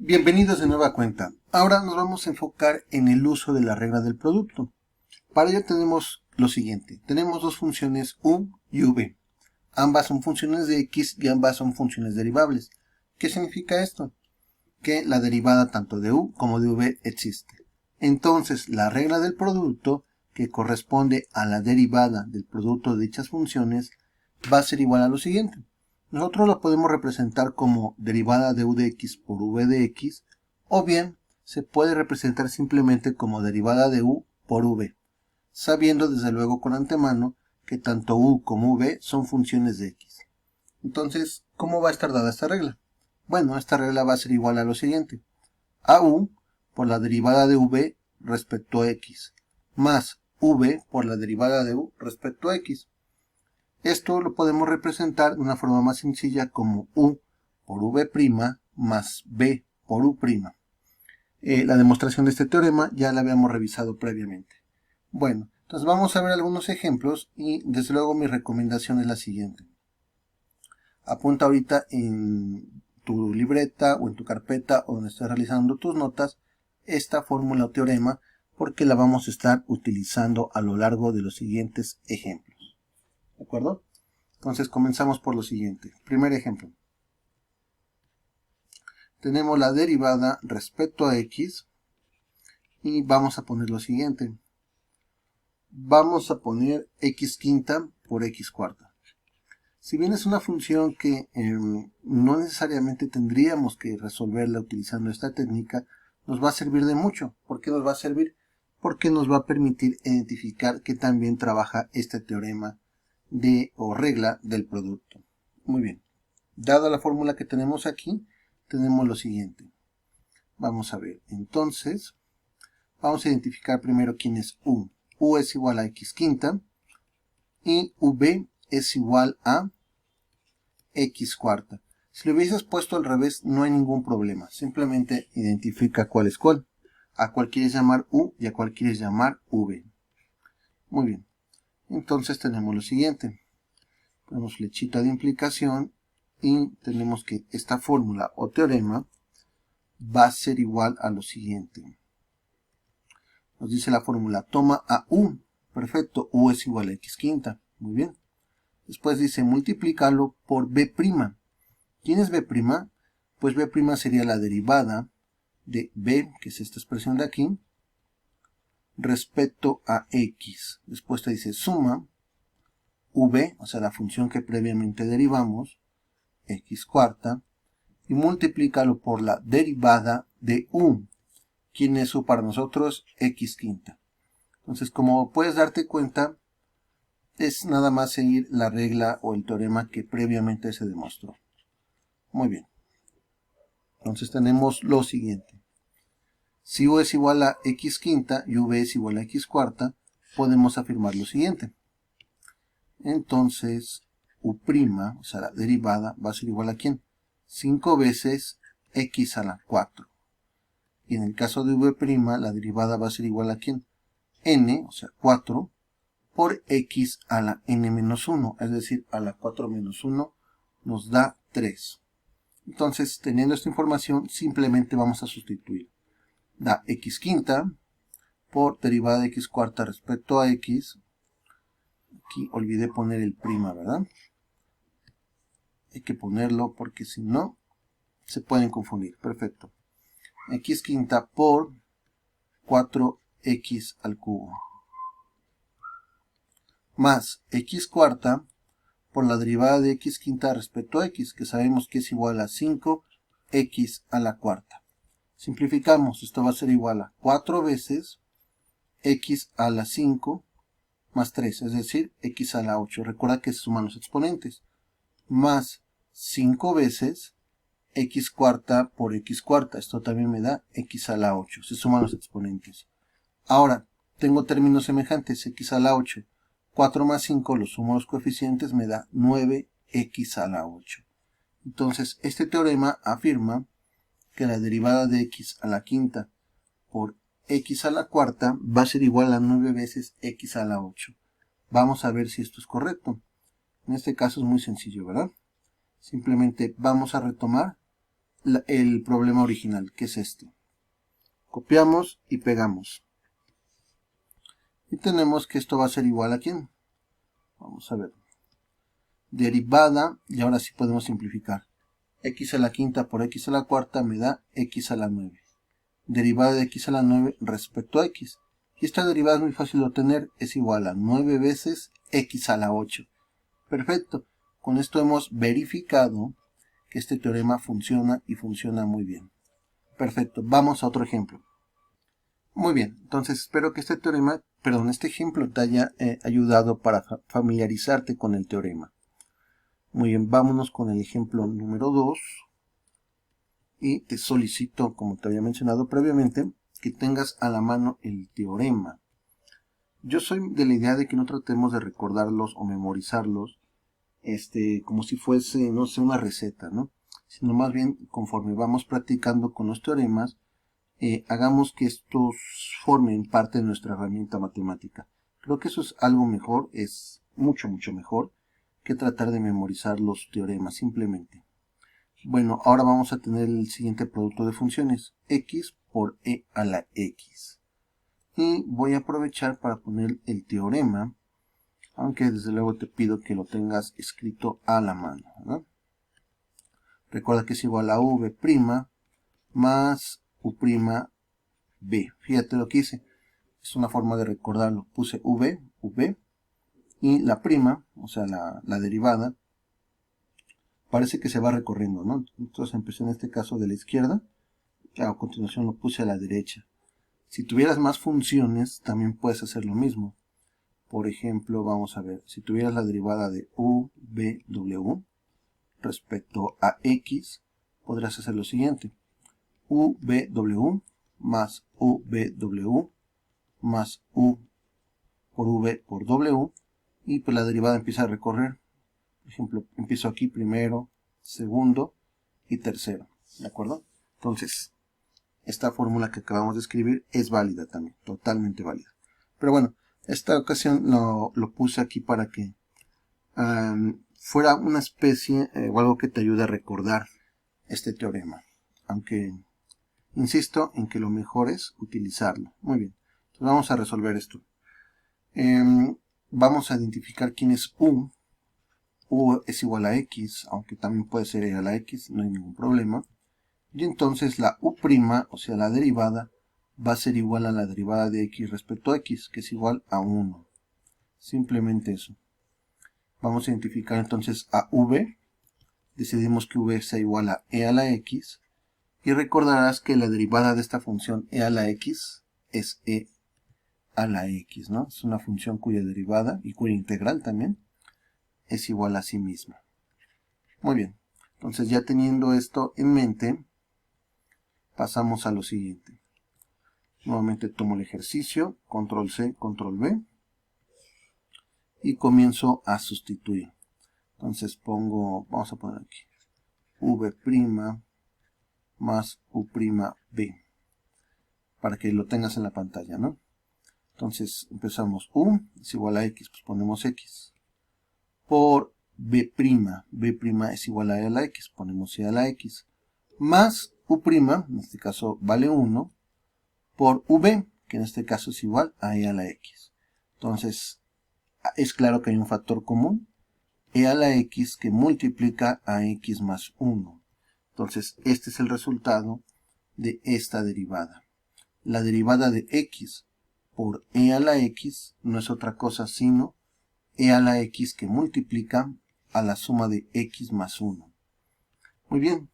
Bienvenidos de nueva cuenta. Ahora nos vamos a enfocar en el uso de la regla del producto. Para ello tenemos lo siguiente. Tenemos dos funciones u y v. Ambas son funciones de x y ambas son funciones derivables. ¿Qué significa esto? Que la derivada tanto de u como de v existe. Entonces la regla del producto, que corresponde a la derivada del producto de dichas funciones, va a ser igual a lo siguiente. Nosotros lo podemos representar como derivada de u de x por v de x, o bien se puede representar simplemente como derivada de u por v, sabiendo desde luego con antemano que tanto u como v son funciones de x. Entonces, ¿cómo va a estar dada esta regla? Bueno, esta regla va a ser igual a lo siguiente. AU por la derivada de v respecto a x, más v por la derivada de u respecto a x. Esto lo podemos representar de una forma más sencilla como u por v' más b por u'. La demostración de este teorema ya la habíamos revisado previamente. Bueno, entonces vamos a ver algunos ejemplos y desde luego mi recomendación es la siguiente. Apunta ahorita en tu libreta o en tu carpeta o donde estés realizando tus notas esta fórmula o teorema porque la vamos a estar utilizando a lo largo de los siguientes ejemplos. ¿De acuerdo? Entonces comenzamos por lo siguiente. Primer ejemplo. Tenemos la derivada respecto a x y vamos a poner lo siguiente. Vamos a poner x quinta por x cuarta. Si bien es una función que no necesariamente tendríamos que resolverla utilizando esta técnica, nos va a servir de mucho. ¿Por qué nos va a servir? Porque nos va a permitir identificar que también trabaja este teorema o regla del producto. Muy bien. Dada la fórmula que tenemos aquí, tenemos lo siguiente. Vamos a ver. Entonces, vamos a identificar primero quién es u. U es igual a x quinta y v es igual a x cuarta. Si lo hubieses puesto al revés, no hay ningún problema. Simplemente identifica cuál es cuál. A cuál quieres llamar u y a cuál quieres llamar v. Muy bien. Entonces tenemos lo siguiente. Ponemos flechita de implicación y tenemos que esta fórmula o teorema va a ser igual a lo siguiente. Nos dice la fórmula, toma a u. Perfecto, u es igual a x quinta. Muy bien. Después dice, multiplícalo por b'. ¿Quién es b'? Pues b' sería la derivada de b, que es esta expresión de aquí, respecto a x. Después te dice suma v, o sea la función que previamente derivamos, x cuarta, y multiplícalo por la derivada de u. ¿Quién es u para nosotros? X quinta. Entonces, como puedes darte cuenta, es nada más seguir la regla o el teorema que previamente se demostró. Muy bien. Entonces tenemos lo siguiente. Si u es igual a x quinta y v es igual a x cuarta, podemos afirmar lo siguiente. Entonces, u', o sea, la derivada, va a ser igual a ¿quién? 5 veces x a la 4. Y en el caso de v', la derivada va a ser igual a ¿quién? N, o sea, 4, por x a la n menos 1, es decir, a la 4 menos 1 nos da 3. Entonces, teniendo esta información, simplemente vamos a sustituir. Da x quinta por derivada de x cuarta respecto a x. Aquí olvidé poner el prima, ¿verdad? Hay que ponerlo porque si no, se pueden confundir. Perfecto. X quinta por 4x al cubo. Más x cuarta por la derivada de x quinta respecto a x, que sabemos que es igual a 5x a la cuarta. Simplificamos, esto va a ser igual a 4 veces x a la 5 más 3, es decir, x a la 8. Recuerda que se suman los exponentes. Más 5 veces x cuarta por x cuarta. Esto también me da x a la 8. Se suman los exponentes. Ahora, tengo términos semejantes, x a la 8. 4 más 5, lo sumo a los coeficientes, me da 9x a la 8. Entonces, este teorema afirma que la derivada de x a la quinta por x a la cuarta va a ser igual a 9 veces x a la 8. Vamos a ver si esto es correcto. En este caso es muy sencillo, ¿verdad? Simplemente vamos a retomar el problema original, que es este. Copiamos y pegamos. Y tenemos que esto va a ser igual a ¿quién? Vamos a ver. Derivada, y ahora sí podemos simplificar. X a la quinta por X a la cuarta me da X a la 9. Derivada de X a la 9 respecto a X. Y esta derivada es muy fácil de obtener, es igual a 9 veces X a la 8. Perfecto. Con esto hemos verificado que este teorema funciona y funciona muy bien. Perfecto. Vamos a otro ejemplo. Muy bien. Entonces espero que este ejemplo te haya ayudado para familiarizarte con el teorema. Muy bien. Vámonos con el ejemplo número 2. Y te solicito, como te había mencionado previamente, que tengas a la mano el teorema. Yo soy de la idea de que no tratemos de recordarlos o memorizarlos como si fuese, no sé, una receta, ¿no? Sino más bien, conforme vamos practicando con los teoremas, hagamos que estos formen parte de nuestra herramienta matemática. Creo que eso es algo mejor, es mucho mejor que tratar de memorizar los teoremas simplemente. Bueno, ahora vamos a tener el siguiente producto de funciones, x por e a la x. Y voy a aprovechar para poner el teorema, aunque desde luego te pido que lo tengas escrito a la mano, ¿verdad? Recuerda que es igual a v' más u' b. Fíjate lo que hice. Es una forma de recordarlo. Puse v, y la prima, o sea, la derivada, parece que se va recorriendo, ¿no? Entonces empecé en este caso de la izquierda, y a continuación lo puse a la derecha. Si tuvieras más funciones, también puedes hacer lo mismo. Por ejemplo, vamos a ver, si tuvieras la derivada de uv(w) respecto a x, podrás hacer lo siguiente. uv(w) más uv(w) más u por v por w, y pues la derivada empieza a recorrer. Por ejemplo, empiezo aquí primero, segundo y tercero, ¿de acuerdo? Entonces, esta fórmula que acabamos de escribir es válida también, totalmente válida. Pero bueno, esta ocasión lo puse aquí para que fuera una especie o algo que te ayude a recordar este teorema. Aunque insisto en que lo mejor es utilizarlo. Muy bien, entonces vamos a resolver esto. Vamos a identificar quién es u. U es igual a x, aunque también puede ser e a la x, no hay ningún problema. Y entonces la u', o sea la derivada, va a ser igual a la derivada de x respecto a x, que es igual a 1. Simplemente eso. Vamos a identificar entonces a v. Decidimos que v sea igual a e a la x. Y recordarás que la derivada de esta función e a la x es e a la x, ¿no? Es una función cuya derivada y cuya integral también es igual a sí misma. Muy bien. Entonces ya teniendo esto en mente, pasamos a lo siguiente. Nuevamente tomo el ejercicio, control C, control V, y comienzo a sustituir. Entonces vamos a poner aquí, v' más u', para que lo tengas en la pantalla, ¿no? Entonces empezamos, u es igual a x, pues ponemos x, por b', b' es igual a e a la x, ponemos e a la x, más u', en este caso vale 1, por v, que en este caso es igual a e a la x. Entonces, es claro que hay un factor común, e a la x, que multiplica a x más 1. Entonces, este es el resultado de esta derivada. La derivada de x por e a la x no es otra cosa sino e a la x que multiplica a la suma de x más 1. Muy bien,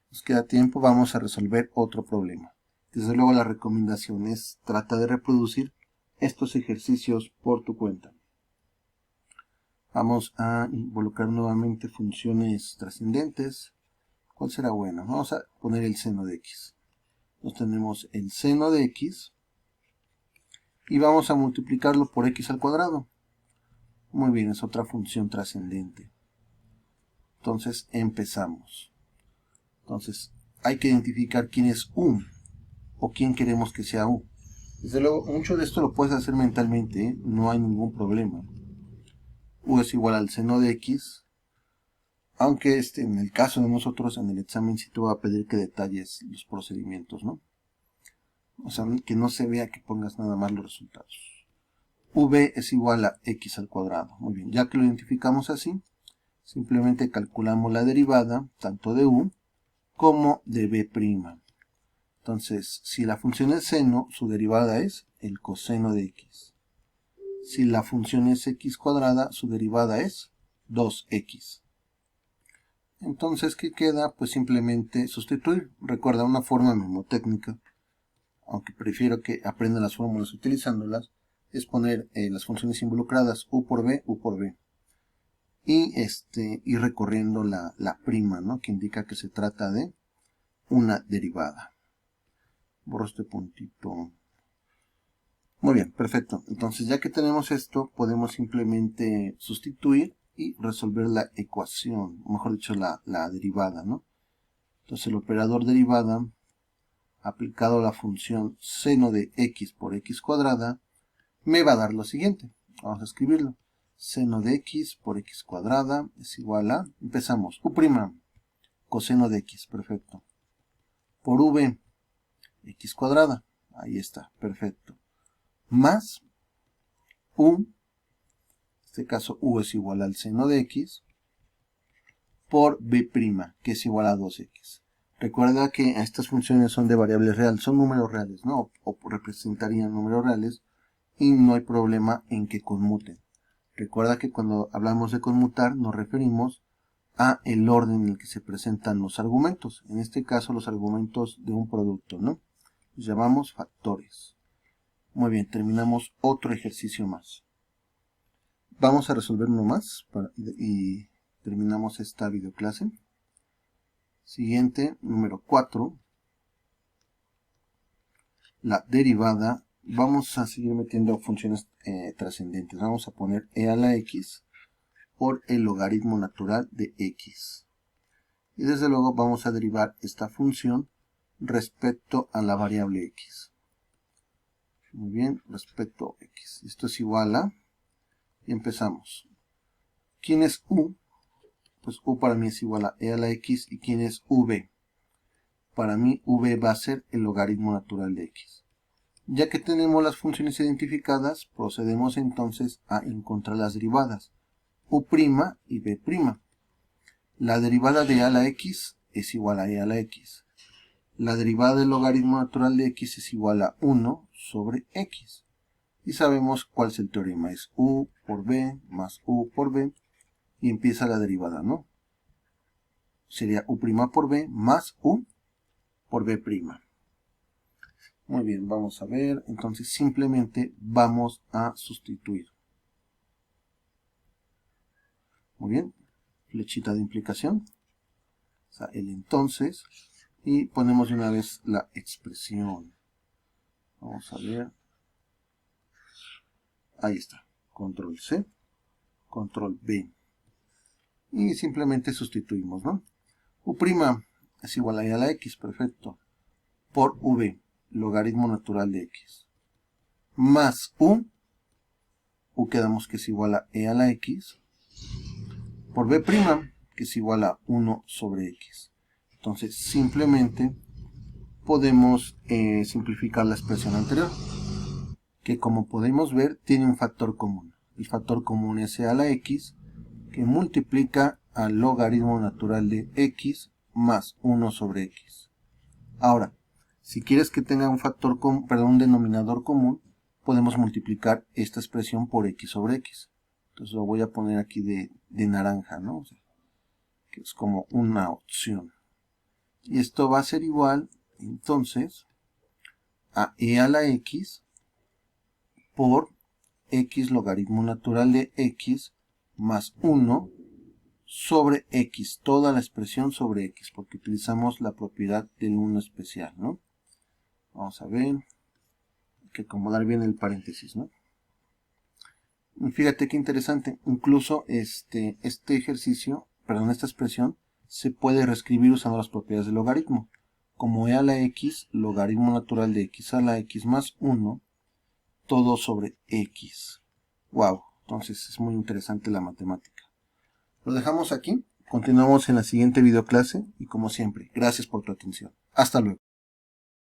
nos queda tiempo, vamos a resolver otro problema. Desde luego la recomendación es trata de reproducir estos ejercicios por tu cuenta. Vamos a involucrar nuevamente funciones trascendentes. ¿Cuál será bueno? Vamos a poner el seno de x. Entonces tenemos el seno de x y vamos a multiplicarlo por x al cuadrado. Muy bien, es otra función trascendente. Entonces empezamos. Entonces hay que identificar quién es u o quién queremos que sea u. Desde luego, mucho de esto lo puedes hacer mentalmente, ¿eh? No hay ningún problema. U es igual al seno de x Aunque en el caso de nosotros, en el examen sí te va a pedir que detalles los procedimientos, ¿no? O sea, que no se vea que pongas nada más los resultados. V es igual a x al cuadrado. Muy bien, ya que lo identificamos así, simplemente calculamos la derivada, tanto de u como de b'. Entonces, si la función es seno, su derivada es el coseno de x. Si la función es x cuadrada, su derivada es 2x. Entonces, ¿qué queda? Pues simplemente sustituir. Recuerda una forma mnemotécnica, aunque prefiero que aprendan las fórmulas utilizándolas, es poner las funciones involucradas u por b, y ir recorriendo la prima, ¿no? Que indica que se trata de una derivada. Borro este puntito. Muy bien, perfecto. Entonces, ya que tenemos esto, podemos simplemente sustituir y resolver la ecuación, o mejor dicho, la derivada, ¿no? Entonces, el operador derivada aplicado a la función seno de x por x cuadrada me va a dar lo siguiente. Vamos a escribirlo. Seno de x por x cuadrada es igual a, empezamos, u', coseno de x, perfecto, por v, x cuadrada, ahí está, perfecto, más u, en este caso u es igual al seno de x, por b', que es igual a 2x. Recuerda que estas funciones son de variables reales, son números reales, ¿no? O representarían números reales, y no hay problema en que conmuten. Recuerda que cuando hablamos de conmutar nos referimos a el orden en el que se presentan los argumentos. En este caso los argumentos de un producto, ¿no? Los llamamos factores. Muy bien, terminamos otro ejercicio más. Vamos a resolver uno más y terminamos esta videoclase. Siguiente, número 4. La derivada. Vamos a seguir metiendo funciones trascendentes. Vamos a poner e a la x por el logaritmo natural de x. Y desde luego vamos a derivar esta función respecto a la variable x. Muy bien, respecto a x. Esto es igual a, y empezamos. ¿Quién es u? Pues u para mí es igual a e a la x. ¿Y quién es v? Para mí v va a ser el logaritmo natural de x. Ya que tenemos las funciones identificadas, procedemos entonces a encontrar las derivadas, u' y b'. La derivada de a la x es igual a e a la x. La derivada del logaritmo natural de x es igual a 1 sobre x. Y sabemos cuál es el teorema, es u por b más u por b, y empieza la derivada, ¿no? Sería u' por b más u por b'. Muy bien, vamos a ver, entonces simplemente vamos a sustituir. Muy bien, flechita de implicación, o sea, el entonces, y ponemos de una vez la expresión. Vamos a ver, ahí está, control C, control B, y simplemente sustituimos, ¿no? U' es igual a e a la x, perfecto, por v, logaritmo natural de x, más u quedamos que es igual a e a la x, por b', que es igual a 1 sobre x. Entonces simplemente podemos simplificar la expresión anterior, que como podemos ver tiene un factor común. El factor común es e a la x, que multiplica al logaritmo natural de x más 1 sobre x. Ahora, si quieres que tenga un denominador común, podemos multiplicar esta expresión por x sobre x. Entonces lo voy a poner aquí de naranja, ¿no? O sea, que es como una opción. Y esto va a ser igual, entonces, a e a la x por x logaritmo natural de x más 1 sobre x, toda la expresión sobre x, porque utilizamos la propiedad del 1 especial, ¿no? Vamos a ver, hay que acomodar bien el paréntesis, ¿no? Fíjate qué interesante, incluso este ejercicio, perdón, esta expresión se puede reescribir usando las propiedades del logaritmo, como e a la x, logaritmo natural de x a la x más 1, todo sobre x. Wow, entonces es muy interesante la matemática. Lo dejamos aquí Continuamos en la siguiente videoclase y como siempre, gracias por tu atención. Hasta luego.